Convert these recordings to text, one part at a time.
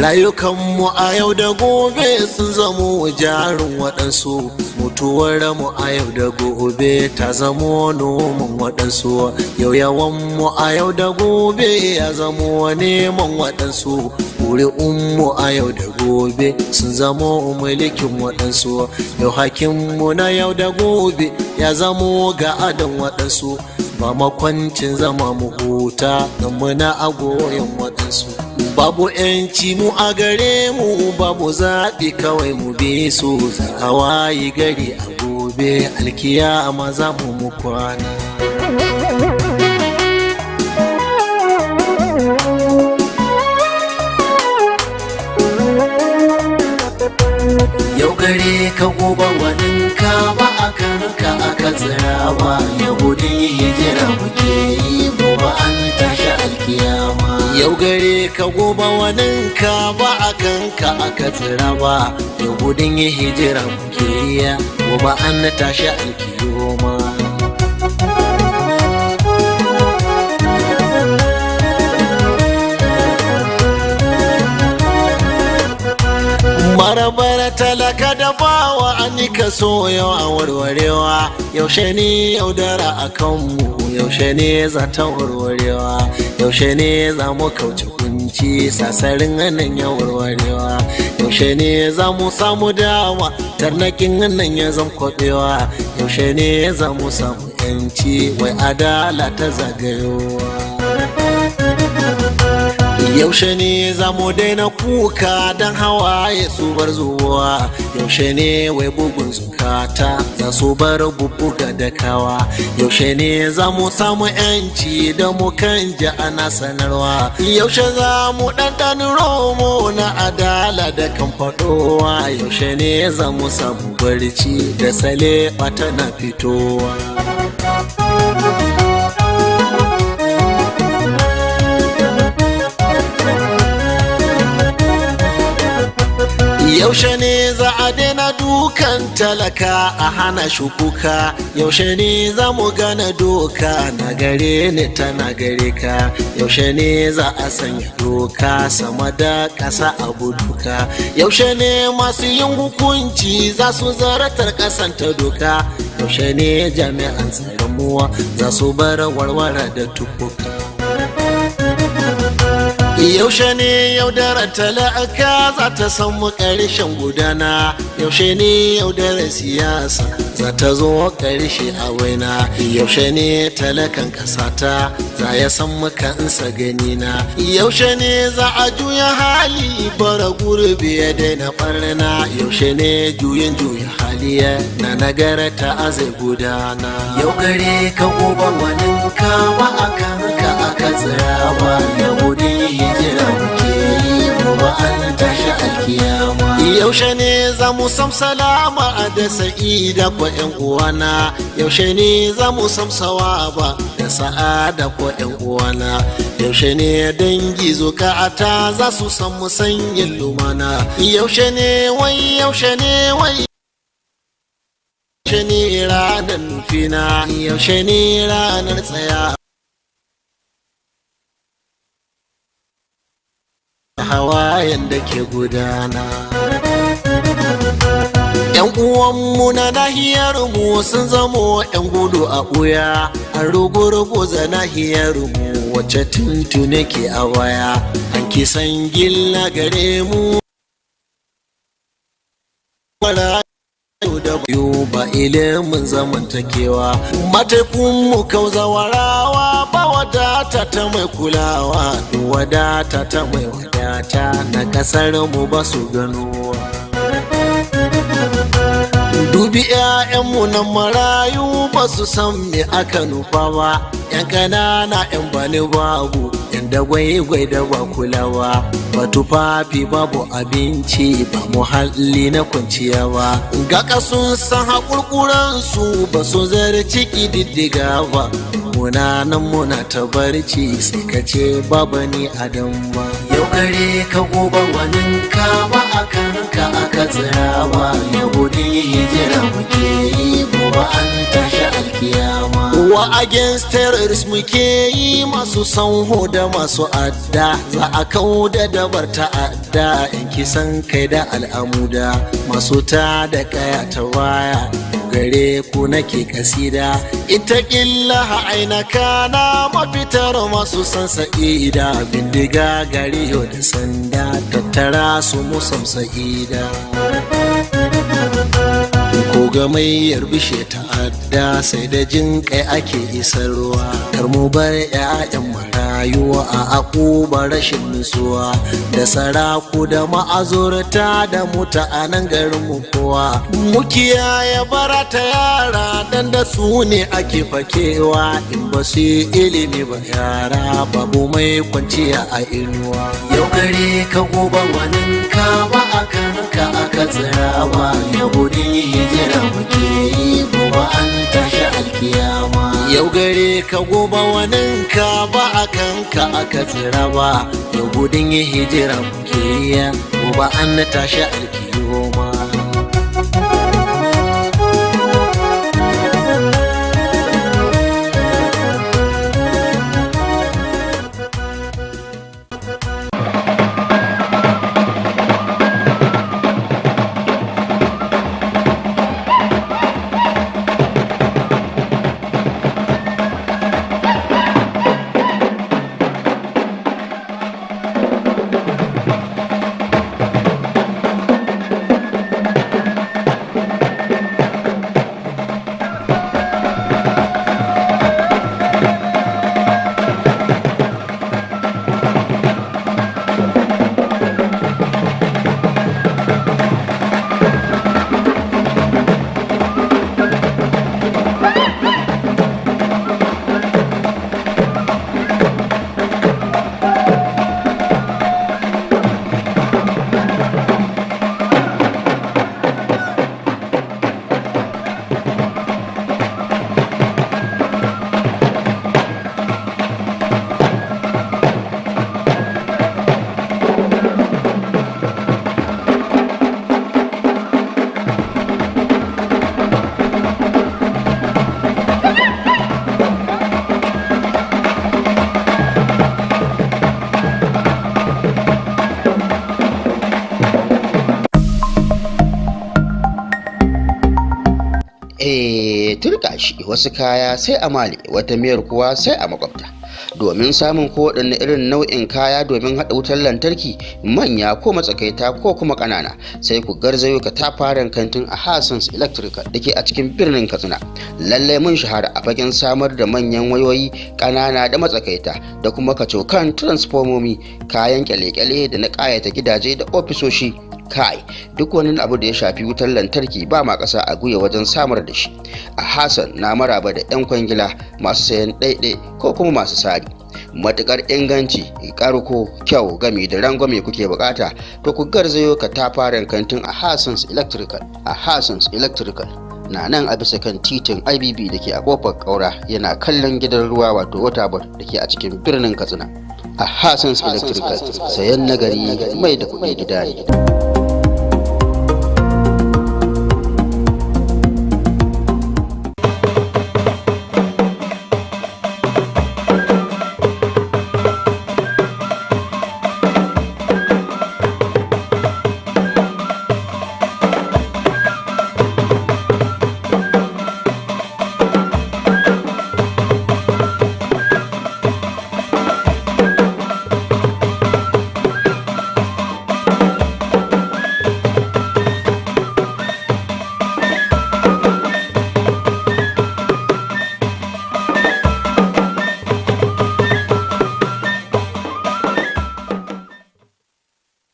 Rayukanmu a yau da gobe sun zamo jarin waɗansu, mutuwar mu a yau da gobe ta zamo noman waɗansu, yau yawanmu a yau da gobe ya zamo neman waɗansu, ƙuri'unmu a yau da gobe sun zamo mulkin waɗansu, yau hakinmu na yau da gobe ya zamo ga adon waɗansu, ba makwancin zama mu huta don muna a goyon waɗansu. Babu ‘yanci mu a gare mu, babu zaɓi kawai mu bi su, a wayi gari a gobe alkiyama za mu kwana. Yau gare ka gobe waninka ba a kanka aka tsira ba, yahudin hijira muke yi gobe an tashi alkiyama. Yau gare ka gobe waninka ba a kanka aka tsira ba, yahudin hijira muke yi gobe an tashi alkiyama. Marabara talaka da bawa an yi kaso yau a warwarewa, yaushe ne yaudara a kanmu, yaushe ne za ta warwarewa, yaushe ne za mu kauce kunci sasarin nan ya warwarewa, yaushe ne za mu samu dama tarnakin nan ya zan kwabewa, yaushe ne za mu samu yanci wai adala ta zagayowa. Yaushe ne za mu daina kuka don hawaye su bar zuwa, yaushe ne wai bugun zukata za su bar bubbuga da kawa, yaushe ne za mu samu yanci da mu kan ji ana sanarwa, yaushe za mu ɗanɗan romo na adala da kan faɗowa, yaushe ne za mu samu barci da sale tana fitowa. Yaushe ne za a daina dukan talaka a hana shukuka, yaushe ne za mu gane doka na gare ni tana gare ka, yaushe ne za a sanya doka sama da ƙasa abu duka, yaushe ne masu yin hukunci za su zaratar ƙasan ta doka, yaushe ne jami'an tsaron muwa za su bar warware da tukuka. Yaushe ne yaudarar talaka za ta samu ƙarshen gudana, yaushe ne yaudarar siyasa za ta zo ƙarshe a waina, yaushe ne talakan ƙasata za ya samu kansa ganina, yaushe ne za a juya hali bara gurbi ya daina ɓarna, yaushe ne juyin juya hali na nagarta a zai gudana. Yau gare ka gobe wani kama akan ka aka tsira ba yahudi hijira muke yi gobe an tashi alkiyama. Yaushe ne za mu sam salama da sa'ida ko ƴan uwana, yaushe ne za mu sam sawaba da sa'ada ko ƴan uwana, yaushe ne dangi zukata za su san mu sanyin lumana, yaushe ne wai yaushe ne wai yaushe ne ranar nufina, yaushe ne ranar tsaya hawayen da ke gudana. Yan uwanmu na nahiyar mu sun zamo yan gudu a ɓuya, an rugu-ruguza nahiyar mu wacce tuntune ke a waya, an kisan gilla gare mu da biyu ba ilimin zamantakewa, matekun mu kauzawarawa ba wadata ta mai kulawa, wadata ta mai wadata na kasar mu ba su ganowa. Dubi 'ya'yanmu na marayu ba su san me aka nufa ba, 'yan ƙanana 'yan bani babu, 'yan dagwai-gwai da ba kulawa, ba tufafi babu abinci ba muhalli na kwanciya ba, ga sun san haƙurƙuransu ba su zarci ƙididdiga ba, muna nan muna ta barci sai ka ce baba ni adam ba. Yau gare ka gobe wanin ka ba akan ka aka tsira ba, yahudi hijira muke yi gobe an tashi alkiyama. Wa against terrorists muke yi masu sanho da masu adda, za a kau da dabar ta'adda yan kisan kai da al'amuda, masu ta da kaya ta waya gare ku nake kasida, ita ƙilla aina kana mafitar masu san sa'ida, bindiga gari yau da sanda tattara su musam sa'ida. Ko ga mai yarbishe ta'adda sai da jin kai ake isarwa, kar mu bar 'ya'yan marayuwa a akuba rashin nutsuwa, da saraku da ma'azurta da mutanen garin mu kowa, mu kiyaye bara ta yara dan da su ne ake fakewa, in ba su yi ilimi ba yara babu mai kwanciya a inuwa. Yau gare ka gobe wanin ka ba akan ka aka tsira ba, yahudi hijira muke yi gobe an tashi alkiyama. Yau gare ka gobe wanin ka ba akan ka aka tsira ba, yahudin hijira muke yi gobe an tashi alkiyama. Turka shi wasu kaya sai a mali, wata miyar kuwa sai a makwabta. Domin samun kowaɗanne irin nau'in kaya domin haɗa wutar lantarki, manya ko matsakaita ko kuma ƙanana, sai ku garzayo katafaren kantin a Hassans Electrical da ke a cikin birnin Katsina. Lallai mun shahara a fagen samar da manyan wayoyi, ƙanana da matsakaita, da kuma kacokan transformomi, kayan kyale-kyale da na ƙayata gidaje da ofisoshi. Kai, duk wani abu da ya shafi wutar lantarki ba ma ƙasa a guya wajen samar da shi. A Hassan na maraba da 'yan kwangila masu sayan ɗaiɗai ko kuma masu sari. Matuƙar inganci, ƙarko, kyau gami da rangwame kuke bukata, to ku garzayo katafaren kantin a Hassans Electrical. A Hassans Electrical na nan a bisa kan titin IBB da ke a kofar ƙaura, yana kallon gidan ruwa wato waterboard da ke a cikin birnin Katsina. A Hassans Electrical, sayan nagari mai da kuɗi gida ne.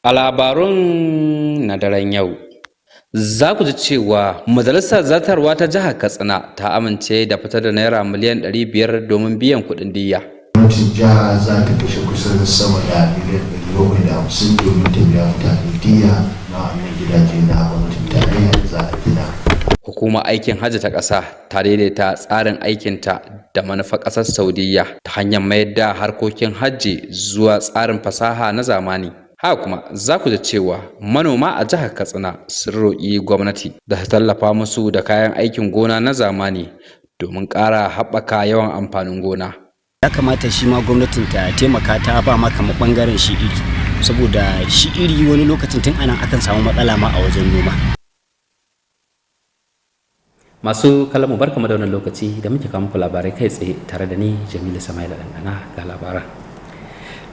A labarun na daren yau, za ku ji cewa Majalisar Zartarwa ta Jihar Katsina ta amince da fitar da Naira miliyan 500 domin biyan kuɗin diyya. Gwamnatin jiha za ta kashe kusan sama da miliyan 750 domin ta biya mutane diyya na wannan gidaje na gwamnatin tarayya da za a gina. Hukumar aikin hajji ta ƙasa ta daidaita tsarin aikinta da manufar ƙasar Saudiyya ta hanyar mayar da harkokin hajji zuwa tsarin fasaha na zamani. Haka kuma za ku ji cewa manoma a jihar Katsina sun roƙi gwamnati da ta tallafa musu da kayan aikin gona na zamani domin ƙara haɓaka yawan amfanin gona. Ya kamata shi ma gwamnatin ta taimaka ta ba ma kamar ɓangaren shi iri, saboda shi iri wani lokacin tun anan akan samu matsala ma a wajen noma. Masu kallon mu barkamu da wannan lokaci da muke kawo muku labarai kai tsaye tare da ni Jamilu Samaila Dangana ga labaran.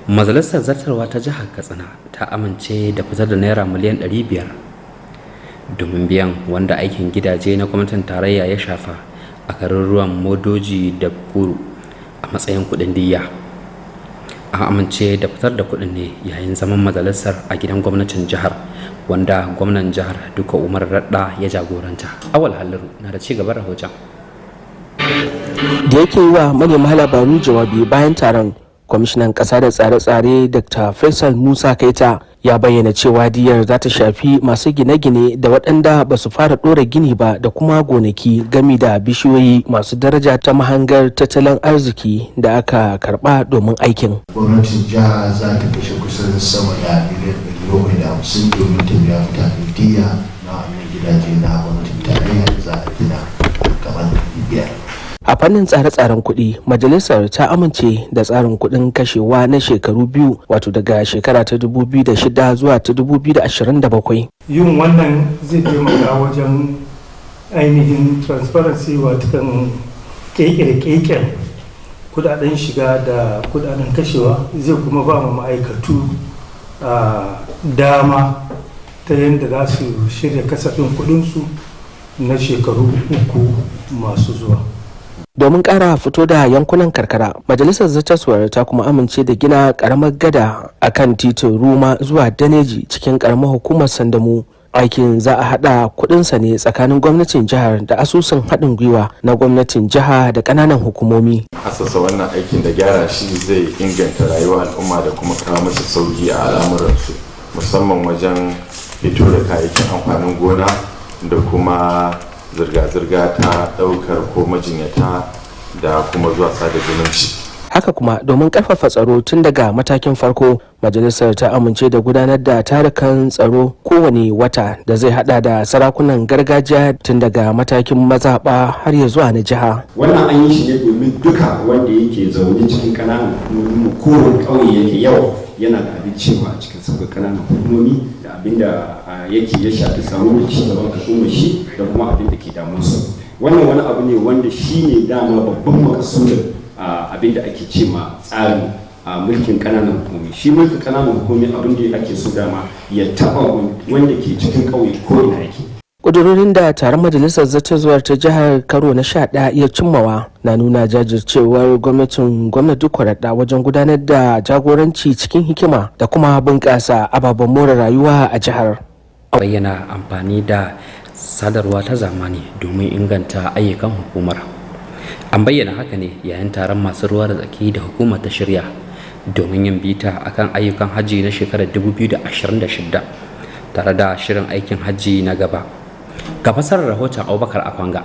Majalisar Zartarwa ta Jihar Katsina ta amince da fitar da Naira miliyan 500 domin biyan wanda aikin gidaje na gwamnatin tarayya ya shafa a garuruwan Modoji da Buru a matsayin kuɗin diyya. An amince da fitar da kuɗin ne yayin zaman majalisar a gidan gwamnatin jihar, wanda gwamnan jihar Duka Umar Radda ya jagoranta. Awal Halliru na da ci gaban rahoton. Da yake yi wa manema labaru jawabi bayan taron, kwamishinan ƙasa da tsare-tsare Dr. Faisal Musa Kaita ya bayyana cewa diyar za ta shafi masu gine-gine da waɗanda ba su fara ɗora gini ba da kuma gonaki gami da bishiyoyi masu daraja ta mahangar tattalin arziki da aka karɓa domin aikin. Gwamnatin jiha za ta kashe kusan sama da miliyan 750 domin ta biya mutane diyya na wannan gidaje na gwamnatin tarayya da za a gina kamar biyar. A fannin tsare-tsaren kuɗi, majalisar ta amince da tsarin kuɗin kashewa na shekaru biyu, wato daga shekara ta 2006 zuwa ta 2027. Yin wannan zai taimaka wajen ainihin transparency, wato kan kekere-keken kudaden shiga da kudaden kashewa, zai kuma ba mu ma'aikatu dama ta yadda za su shirya kasafin kuɗinsu na shekaru 3 masu zuwa. Domin ƙara fito da yankunan karkara, majalisar zartaswar ta kuma amince da gina ƙaramar gada a kan titin Ruma zuwa Daneji cikin ƙaramar hukumar Sandamu. Aikin za a haɗa kuɗinsa ne tsakanin gwamnatin jihar da asusun haɗin gwiwa na gwamnatin jiha da ƙananan hukumomi. Asasa wannan aikin da gyara shi zai inganta rayuwar al'umma da kuma kawo musu sauki a al'amuransu, musamman wajen fito da kayayyakin amfanin gona da kuma zirga-zirga ta ɗaukar ko majinyata da kuma zuwa sada zumunci. Haka kuma domin ƙarfafa tsaro tun daga matakin farko, majalisar ta amince da gudanar da tarukan tsaro kowane wata da zai hada da sarakunan gargajiya tun daga matakin mazaɓa har ya zuwa na jiha. Wannan an yi shi ne domin duka wanda yake zaune cikin ƙananan hukumomi, kowane ƙauye yake yau yana da abin cewa a cikin sauƙin ƙananan hukumomi da abin da yake ya shafi tsaro da ci gaban al'ummar shi da kuma abin da ke damunsu. wannan wani abu ne wanda shi ne dama babban makasudin abin da ake ce ma tsarin mulkin ƙananan hukumi. Shi mulkin ƙananan hukumi abin da ake so dama ya taɓa wanda ke cikin ƙauye ko ina yake. ƙudurorin da taron majalisar zartarwar ta jihar karo na 11 iya cimmawa na nuna jajircewar gwamnati kwararda wajen gudanar da jagoranci cikin hikima da kuma bunƙasa ababen more rayuwa a jihar. Bayyana amfani da sadarwa ta zamani domin inganta ayyukan hukumar. An bayyana haka ne yayin taron masu ruwa da tsaki da hukumar ta shirya domin yin bita akan ayyukan hajji na shekarar 2026 tare da shirin aikin hajji na gaba. Ga fasarar rahoton Abubakar Akwanga.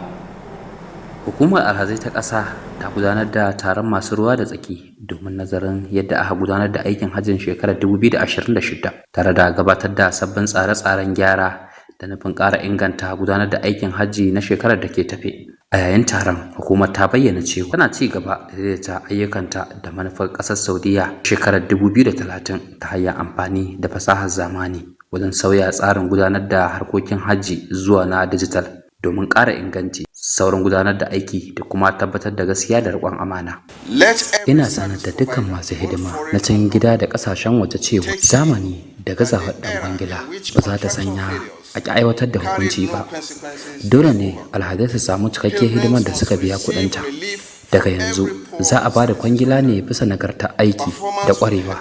Hukumar alhazai ta ƙasa ta gudanar da taron masu ruwa da tsaki domin nazarin yadda aka gudanar da aikin hajjin shekarar 2026 tare da gabatar da sabbin tsare-tsaren gyara da nufin ƙara inganta gudanar da aikin hajji na shekarar da ke tafe. A yayin taron, hukumar ta bayyana cewa tana ci gaba da daidaita ayyukanta da manufar ƙasar Saudiya shekarar 2030 ta hanyar amfani da fasahar zamani wajen sauya tsarin gudanar da harkokin hajji zuwa na dijital domin ƙara inganci sauran gudanar da aiki da kuma tabbatar da gaskiya da riƙon amana. Ina sanar da dukkan masu hidima na cikin gida da ƙasashen waje cewa zamani da gazawar ɗan kwangila ba za ta sanya a ƙi aiwatar da hukunci ba. Dole ne alhazai su samu cikakkiyar hidimar da suka biya kuɗinta. Daga yanzu za a ba da kwangila ne bisa nagartar aiki da ƙwarewa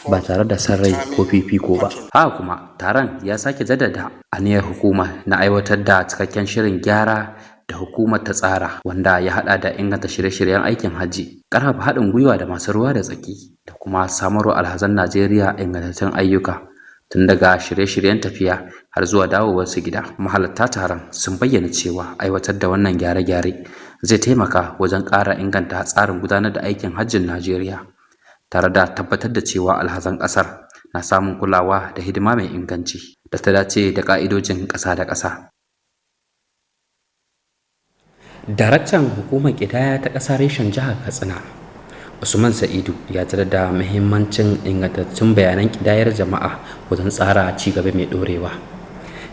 ba tare da son rai ko fifiko ba. Haka kuma taron ya sake jaddada aniyar hukuma na aiwatar da cikakken shirin gyara da hukumar ta tsara wanda ya haɗa da inganta shirye-shiryen aikin hajji, ƙarfafa haɗin gwiwa da masu ruwa da tsaki da kuma samarwa alhazan Najeriya ingantattun ayyuka tun daga shirye-shiryen tafiya har zuwa dawowarsu gida. Mahalarta taron sun bayyana cewa aiwatar da wannan gyare-gyare zai taimaka wajen ƙara inganta tsarin gudanar da aikin hajjin Najeriya tare da tabbatar da cewa alhazan ƙasar na samun kulawa da hidima mai inganci da ta dace da ƙa'idojin ƙasa da ƙasa. Daraktan hukumar ƙidaya ta ƙasa reshen jihar Katsina, Usman Sa'idu, ya tada da muhimmancin ingantattun bayanan ƙidayar jama'a wajen tsara ci gaba mai ɗorewa.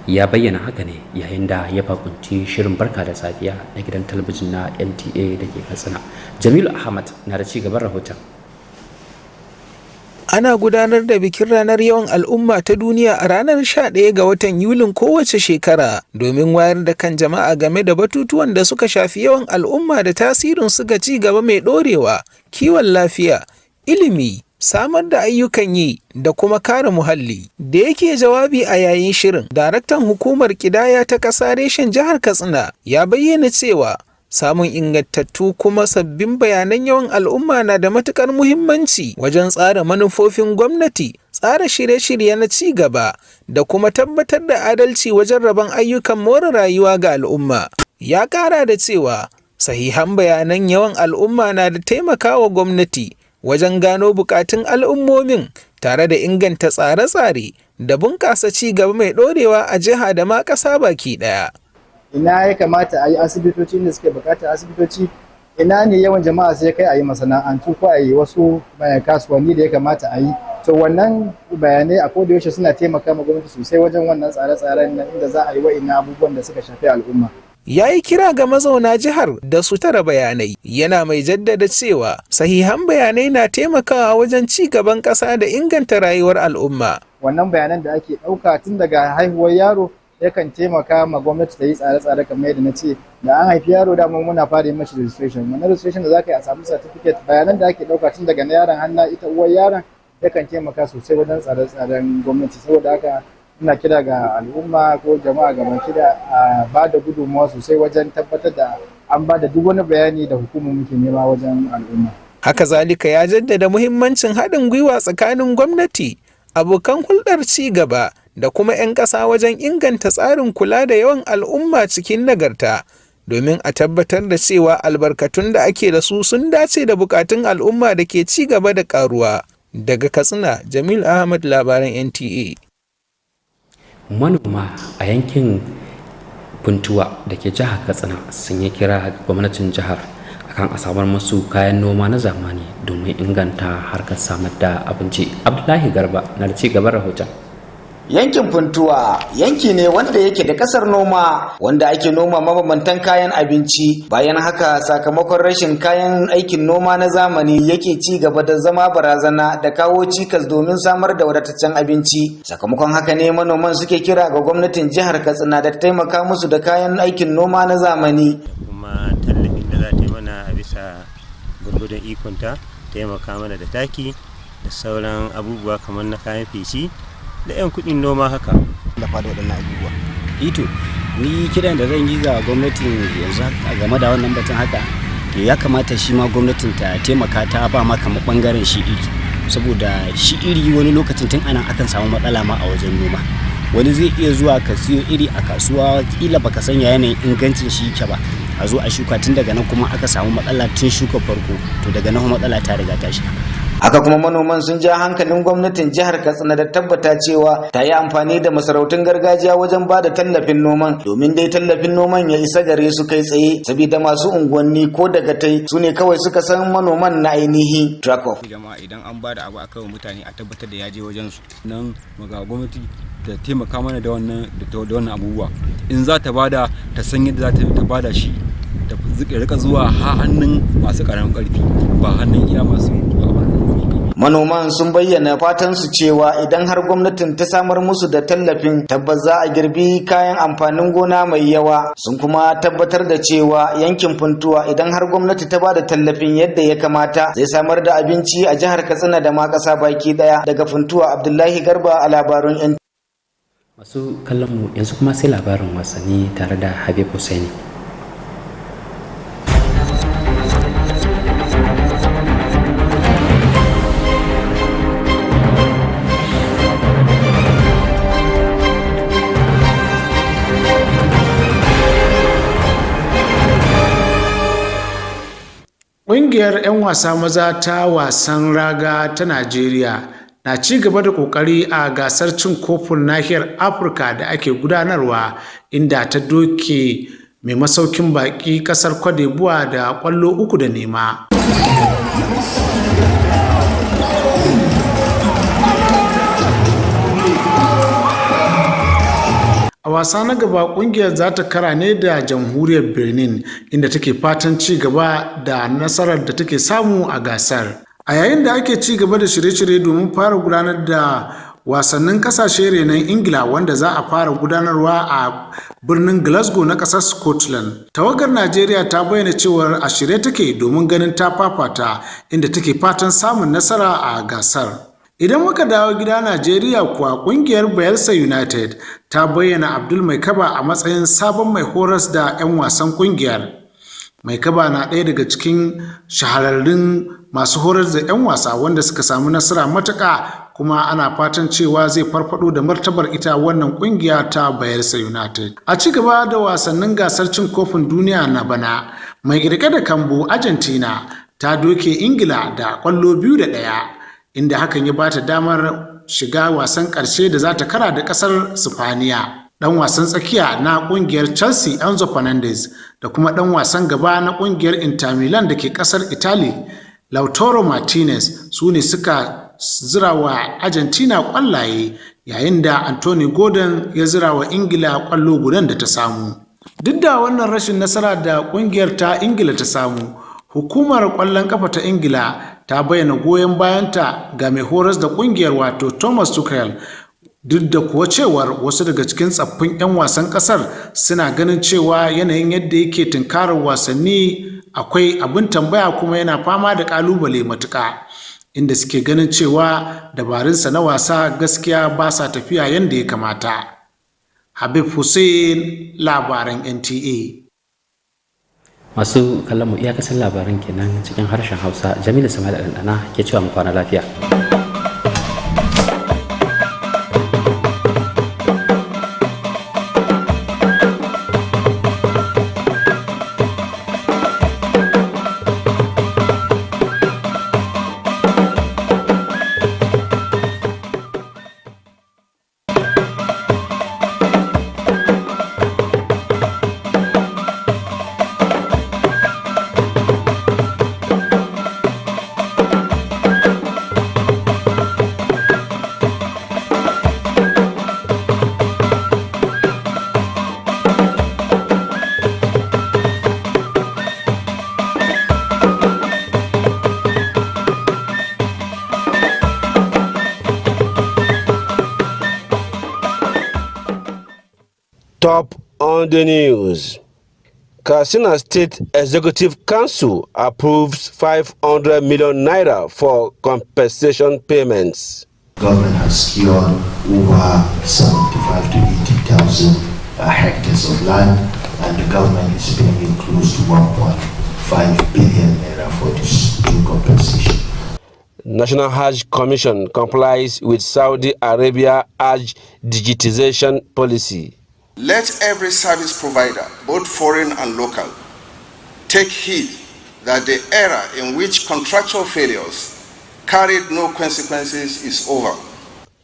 Ya bayyana haka ne yayin da ya bakunci shirin barka da safiya na gidan talabijin na NTA da ke Katsina. Jamilu Ahmad na da ci gaban rahoton. Ana gudanar da bikin ranar yawan al'umma ta duniya a ranar 11 ga watan Yulin kowace shekara domin wayar da kan jama'a game da batutuwan da suka shafi yawan al'umma da tasirin su ga ci gaba mai ɗorewa, kiwon lafiya, ilimi, samar da ayyukan yi da kuma kare muhalli. Da yake jawabi a yayin shirin, daraktan hukumar ƙidaya ta ƙasa reshen jihar Katsina ya bayyana cewa samun ingantattu kuma sabbin bayanan yawan al'umma na da matuƙar muhimmanci wajen tsara manufofin gwamnati, tsara shirye-shirye na ci gaba da kuma tabbatar da adalci wajen rabon ayyukan more rayuwa ga al'umma. Ya ƙara da cewa sahihan bayanan yawan al'umma na da taimakawa gwamnati wajen gano bukatun al'ummomin tare da inganta tsare-tsare da bunƙasa ci gaba mai ɗorewa a jiha da ma ƙasa baki ɗaya. Ina ya kamata a yi asibitoci da suke bukatar asibitoci, ina ne yawan jama'a sai kai a yi masana'antu ko a yi wasu kasuwanni da ya kamata a yi. To wannan bayanai a koda yaushe suna taimaka ma gwamnati sosai wajen wannan tsare-tsaren nan inda za a yi wa'innan abubuwan da suka shafi al'umma. Ya yi kira ga mazauna jihar da su tara bayanai, yana mai jaddada cewa sahihan bayanai na taimakawa wajen ci gaban ƙasa da inganta rayuwar al'umma. Wannan bayanan da ake ɗauka tun daga haihuwar yaro yakan taimaka ma gwamnati ta yi tsare-tsare kamar yadda na ce, da an haifi yaro da muna fara yin mashi registration. Wannan registration da za ka yi a samu certificate, bayanan da ake ɗauka tun daga na yaron har ita uwar yaron yakan taimaka sosai wajen tsare-tsaren gwamnati. Saboda haka ina kira ga al'umma ko jama'a gabaki da a ba da gudunmawa sosai wajen tabbatar da an ba da duk wani bayani da hukumar muke nema wajen al'umma. Haka zalika ya jaddada muhimmancin haɗin gwiwa tsakanin gwamnati, abokan hulɗar ci gaba da kuma 'yan ƙasa wajen inganta tsarin kula da yawan al'umma cikin nagarta domin a tabbatar da cewa albarkatun da ake da su sun dace da bukatun al'umma da ke ci gaba da ƙaruwa. Daga Katsina, Jamil Ahmad, labaran NTA. Manoma a yankin Funtuwa da ke jihar Katsina sun yi kira ga gwamnatin jihar akan a samar musu kayan noma na zamani domin inganta harkar samar da abinci. Abdullahi Garba na da ci gaban rahoton. Yankin Funtuwa yanki ne wanda yake da kasar noma wanda ake noma mabambantan kayan abinci. Bayan haka sakamakon rashin kayan aikin noma na zamani yake ci gaba da zama barazana da kawo cikas domin samar da wadataccen abinci. Sakamakon haka ne manoman suke kira ga gwamnatin jihar Katsina da taimaka musu da kayan aikin noma na zamani. Kuma tallafin da za ta yi mana a bisa gurgudun ikonta, taimaka mana da taki da sauran abubuwa kamar na kayan feshi da 'yan kudin noma haka da fada waɗannan abubuwa. Ito ni kiran da zan yi ga gwamnatin yanzu game da wannan batun haka, ya kamata shi ma gwamnatin ta taimaka ta ba ma kamar bangaren shi iri, saboda shi iri wani lokacin tun anan akan samu matsala ma a wajen noma. Wani zai iya zuwa ka siyo iri a kasuwa kila baka san yanayin ingancin shi yake ba, a zo a shuka tun daga nan kuma aka samu matsala tun shuka farko, to daga nan matsala ta riga ta shiga. Haka kuma manoman sun ja hankalin gwamnatin jihar Katsina da tabbata cewa ta yi amfani da masarautun gargajiya wajen ba da tallafin noman, domin dai tallafin noman ya isa gare su kai tsaye, saboda masu unguwanni ko dagatai su ne kawai suka san manoman na ainihi. Trakoff. Jama'a idan an ba da abu a kawo mutane a tabbatar da ya je wajen su. Nan maga gwamnati ta taimaka mana da wannan abubuwa. In za ta bada ta san yadda za ta bada shi, ta rika zuwa hannun masu karamin karfi ba hannun iya masu. Manoman sun bayyana fatan su cewa idan har gwamnatin ta samar musu da tallafin, tabbas za a girbi kayan amfanin gona mai yawa. Sun kuma tabbatar da cewa yankin Funtuwa idan har gwamnati ta bada tallafin yadda ya kamata, zai samar da abinci a jihar Katsina da ma ƙasa baki daya. Daga Funtuwa, Abdullahi Garba a labarun yan. Masu kallon mu yanzu kuma sai labarin wasanni tare da Habib Hussaini. Ƙungiyar 'yan wasa maza ta wasan raga ta Najeriya na ci gaba da ƙoƙari a gasar cin kofin nahiyar Afirka da ake gudanarwa, inda ta doke mai masaukin baƙi ƙasar Cote d'Ivoire da ƙwallo 3-0. A wasa na gaba kungiyar za ta kara ne da jamhuriyar Benin, inda take fatan ci gaba da nasarar da take samu a gasar. A yayin da ake ci gaba da shirye-shirye domin fara gudanar da wasannin kasashe renon Ingila wanda za a fara gudanarwa a birnin Glasgow na kasar Scotland, tawagar Najeriya ta bayyana cewar a shirye take domin ganin ta fafata, inda take fatan samun nasara a gasar. Idan muka dawo gida Najeriya kuwa, kungiyar Bayelsa United ta bayyana Abdul Maikaba a matsayin sabon mai horas da 'yan wasan kungiyar. Maikaba na ɗaya daga cikin shahararrun masu horar da 'yan wasa wanda suka samu nasara matuƙa, kuma ana fatan cewa zai farfado da martabar ita wannan kungiya ta Bayelsa United. A ci gaba da wasannin gasar cin kofin duniya na bana, mai ƙirƙe da kambu Argentina ta doke Ingila da ƙwallo 2-1. inda hakan ya bata damar shiga wasan ƙarshe da za ta kara da ƙasar Sifaniya. Ɗan wasan tsakiya na ƙungiyar Chelsea Enzo Fernandez da kuma ɗan wasan gaba na ƙungiyar Inter Milan da ke ƙasar Italy Lautaro Martinez su ne suka zira wa Argentina ƙwallaye, yayin da Anthony Gordon ya zira wa Ingila ƙwallo gudan da ta samu. Duk da wannan rashin nasara da ƙungiyar ta Ingila ta samu, hukumar ƙwallon ƙafa ta Ingila ta bayyana goyon bayanta ga mai horas da kungiyar wato Thomas Tuchel, duk da kuwa cewar wasu daga cikin tsaffin 'yan wasan kasar suna ganin cewa yanayin yadda yake tunkarar wasanni akwai abin tambaya kuma yana fama da kalubale matuƙa, inda suke ganin cewa dabarunsa na wasa gaskiya ba sa tafiya yadda ya kamata. Habib Hussein, labaran NTA. Masu kallon mu iyakacin labaran kenan cikin harshen Hausa. Jamilu Sama'ila Ɗanɗana ke cewa mu kwana lafiya. on the news. Katsina State Executive Council approves 500 million naira for compensation payments. Government has secured over 75 to 80,000 hectares of land, and the government is paying close to 1.5 billion naira for this due compensation. National Hajj Commission complies with Saudi Arabia Hajj digitization policy. Let every service provider, both foreign and local, take heed that the era in which contractual failures carried no consequences is over.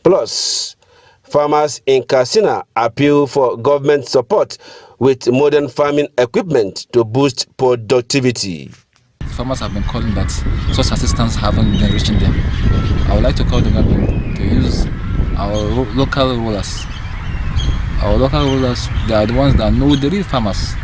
Plus, farmers in Katsina appeal for government support with modern farming equipment to boost productivity. Farmers have been calling that such assistance haven't been reaching them. I would like to call the government to use our local rulers. Our local rulers, they are the ones that know the real farmers.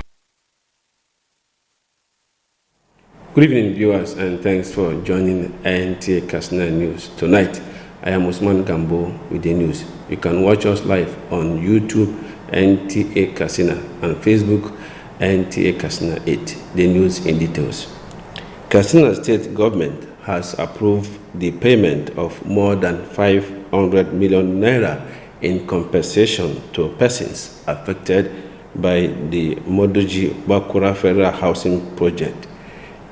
Good evening, viewers, and thanks for joining Nta Katsina News. Tonight, I am Usman Gambo with the news. You can watch us live on YouTube, Nta Katsina, and Facebook, Nta Katsina 8. The news in details. Katsina State Government has approved the payment of more than 500 million naira in compensation to persons affected by the Modoji Bakura Federal Housing Project.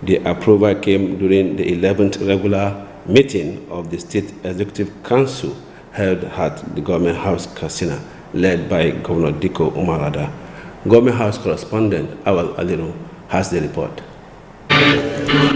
The approval came during the 11th regular meeting of the State Executive Council held at the Government House Katsina, led by Governor Diko Umarada. Government House correspondent Awal Aliru has the report.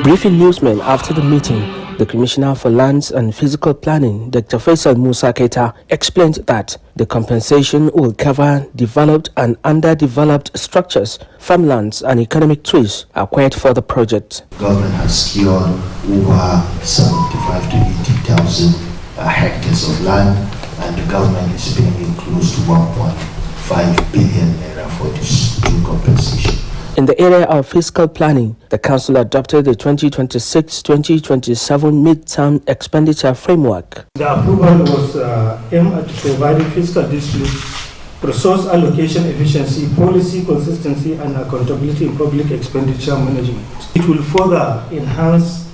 Briefing newsmen after the meeting, the Commissioner for Lands and Physical Planning, Dr. Faisal Musa Keita, explained that the compensation will cover developed and underdeveloped structures, farmlands and economic trees acquired for the project. Government has secured over 75 to 80,000 hectares of land, and the government is paying close to 1.5 billion naira for this due compensation. In the area of fiscal planning, the Council adopted the 2026-2027 mid-term expenditure framework. The approval was aimed at providing fiscal discipline, resource allocation efficiency, policy consistency, and accountability in public expenditure management. It will further enhance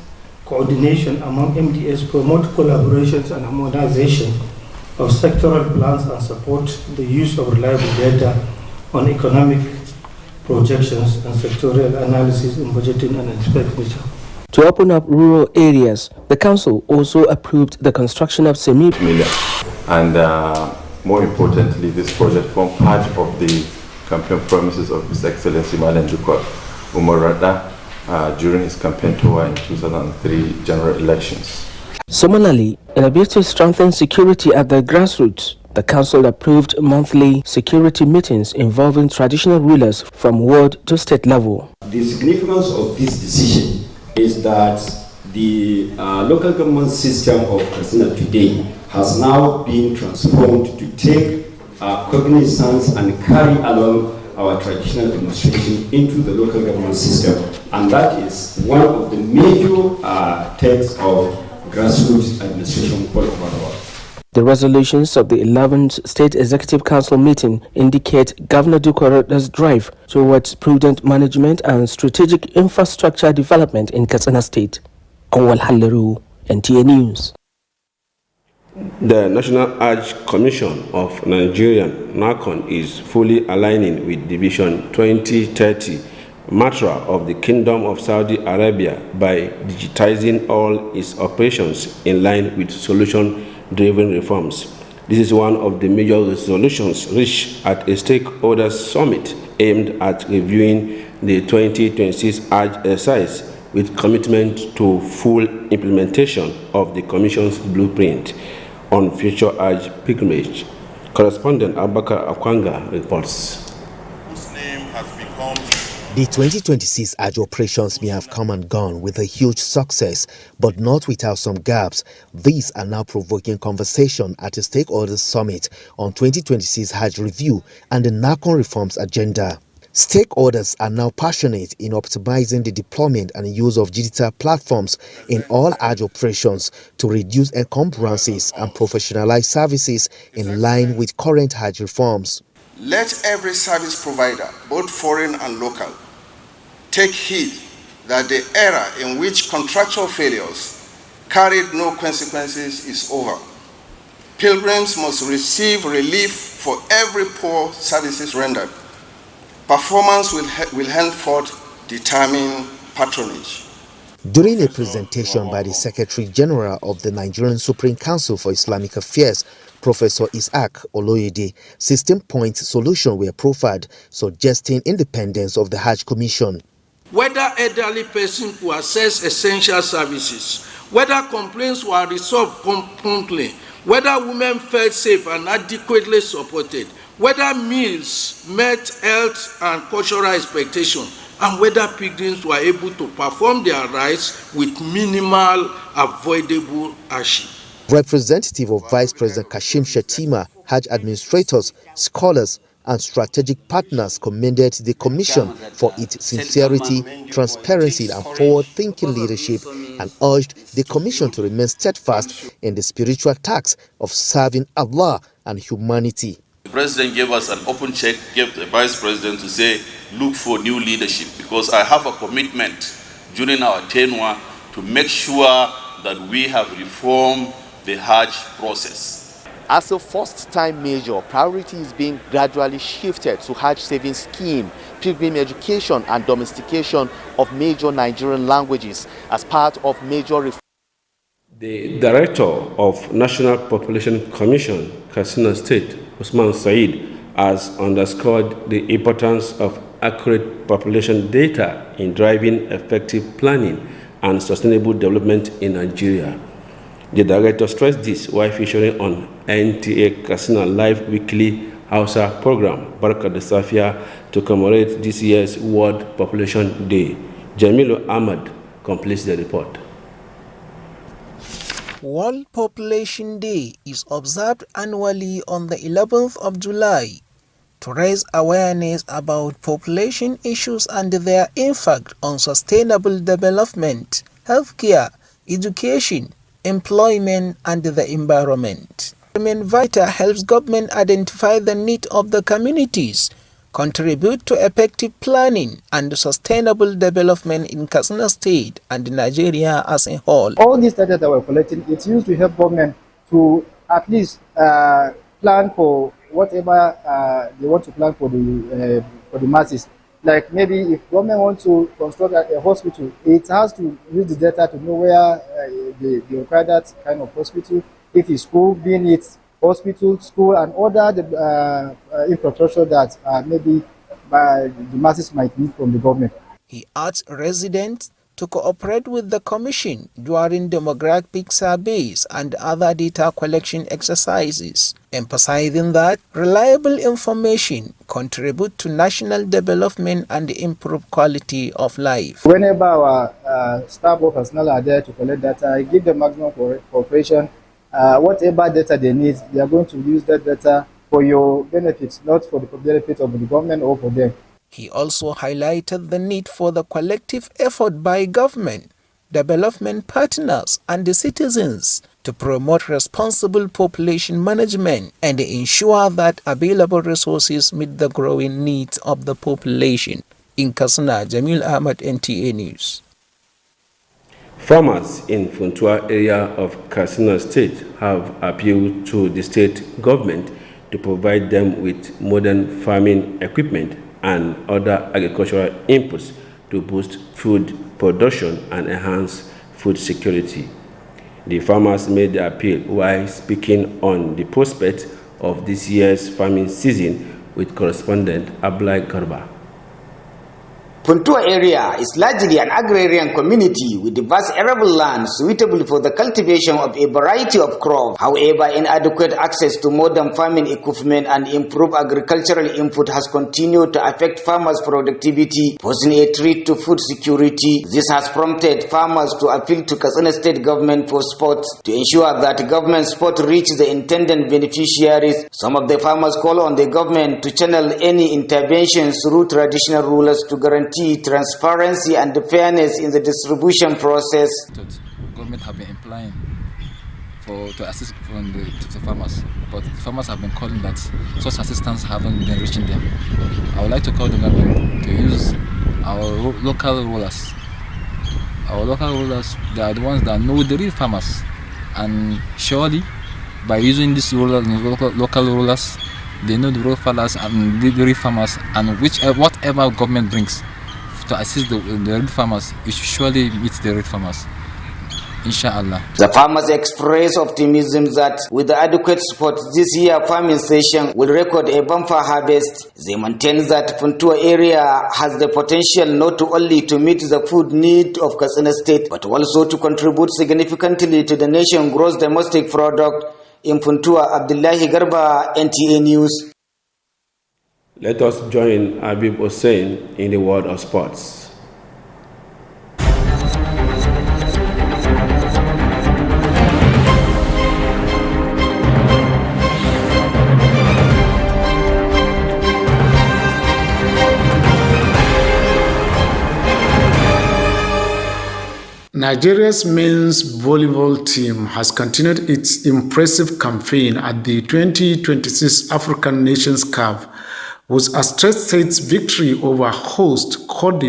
coordination among MDS, promote collaborations and harmonization of sectoral plans, and support the use of reliable data on economic projections and sectorial analysis in budgeting and expenditure. To open up rural areas, the council also approved the construction of million. And more importantly, this project formed part of the campaign promises of His Excellency Malam Dukwa Umarada during his campaign tour in 2003 general elections. Similarly, in a bid to strengthen security at the grassroots, the council approved monthly security meetings involving traditional rulers from ward to state level. The significance of this decision is that the local government system of Katsina today has now been transformed to take cognizance and carry along our traditional administration into the local government system. And that is one of the major texts of grassroots administration all over the world. The resolutions of the 11th State Executive Council meeting indicate Governor Dukwara's drive towards prudent management and strategic infrastructure development in Katsina State. Awal Haliru, NTA News. The National Hajj Commission of Nigeria, NACON, is fully aligning with Division 2030 mantra of the Kingdom of Saudi Arabia by digitizing all its operations in line with solution-driven reforms. This is one of the major resolutions reached at a stakeholders summit aimed at reviewing the 2026 Hajj exercise with commitment to full implementation of the Commission's blueprint on future Hajj pilgrimage. Correspondent Abakar Akwanga reports. The 2026 Hajj operations may have come and gone with a huge success, but not without some gaps. These are now provoking conversation at a stakeholders summit on 2026 Hajj review and the NACON reforms agenda. Stakeholders are now passionate in optimizing the deployment and use of digital platforms in all Hajj operations to reduce encumbrances and professionalize services in line with current Hajj reforms. Let every service provider, both foreign and local, take heed that the era in which contractual failures carried no consequences is over. Pilgrims must receive relief for every poor services rendered. Performance will henceforth determine patronage. During a presentation by the Secretary General of the Nigerian Supreme Council for Islamic Affairs, Professor Isaac Oloyede, 16-point solutions were proffered, suggesting independence of the Hajj Commission. Whether elderly persons who access essential services, whether complaints were resolved promptly, whether women felt safe and adequately supported, whether meals met health and cultural expectations, and whether pilgrims were able to perform their rites with minimal avoidable hardship. Representative of Vice President Kashim Shettima, Hajj administrators, scholars, and strategic partners commended the Commission for its sincerity, transparency, and forward-thinking leadership, and urged the Commission to remain steadfast in the spiritual task of serving Allah and humanity. The President gave us an open check, gave the Vice President to say, look for new leadership, because I have a commitment during our tenure to make sure that we have reformed the Hajj process. As a first-time measure, priority is being gradually shifted to Hajj savings scheme, pilgrim education, and domestication of major Nigerian languages as part of major reform. The Director of National Population Commission, Katsina State, Usman Said, has underscored the importance of accurate population data in driving effective planning and sustainable development in Nigeria. The director stressed this while featuring on Nta Katsina live weekly Hausa program, Barka da Safiya, to commemorate this year's World Population Day. Jamilu Ahmad completes the report. World Population Day is observed annually on the 11th of July to raise awareness about population issues and their impact on sustainable development, healthcare, education, employment, and the environment. Vita helps government identify the needs of the communities, contribute to effective planning and sustainable development in Katsina State and Nigeria as a whole. All these data that we're collecting, it's used to help government to at least plan for whatever they want to plan for the masses. Like maybe if government wants to construct a hospital, it has to use the data to know where they require that kind of hospital. If it's school, being it hospital, school, and other infrastructure that maybe the masses might need from the government. He urged residents to cooperate with the Commission during demographic surveys and other data collection exercises, emphasizing that reliable information contributes to national development and improve quality of life. Whenever our staff or personnel are there to collect data, I give them maximum cooperation. Whatever data they need, they are going to use that data for your benefits, not for the benefit of the government or for them. He also highlighted the need for the collective effort by government, development partners, and the citizens to promote responsible population management and ensure that available resources meet the growing needs of the population. In Katsina, Jamil Ahmad, NTA News. Farmers in Funtua area of Katsina State have appealed to the state government to provide them with modern farming equipment and other agricultural inputs to boost food production and enhance food security. The farmers made the appeal while speaking on the prospect of this year's farming season with correspondent Ablai Garba. Puntua area is largely an agrarian community with vast arable land suitable for the cultivation of a variety of crops. However, inadequate access to modern farming equipment and improved agricultural input has continued to affect farmers' productivity, posing a threat to food security. This has prompted farmers to appeal to Katsina State government for support to ensure that government support reaches the intended beneficiaries. Some of the farmers call on the government to channel any interventions through traditional rulers to guarantee transparency and fairness in the distribution process. Government have been implying to assist from the farmers, but the farmers have been calling that such assistance haven't been reaching them. I would like to call the government to use our local rulers. Our local rulers, they are the ones that know the real farmers, and surely by using these local rulers, they know the real farmers and the real farmers, and whatever government brings to assist the real farmers, it should surely meet the real farmers. Inshallah. The farmers express optimism that with the adequate support this year farming session will record a bumper harvest. They maintain that Funtua area has the potential not only to meet the food need of Katsina State, but also to contribute significantly to the nation's gross domestic product. In Funtua, Abdullahi Garba, NTA News. Let us join Habib Hussein in the world of sports. Nigeria's men's volleyball team has continued its impressive campaign at the 2026 African Nations Cup with a straight sets victory over host Cote d'Ivoire.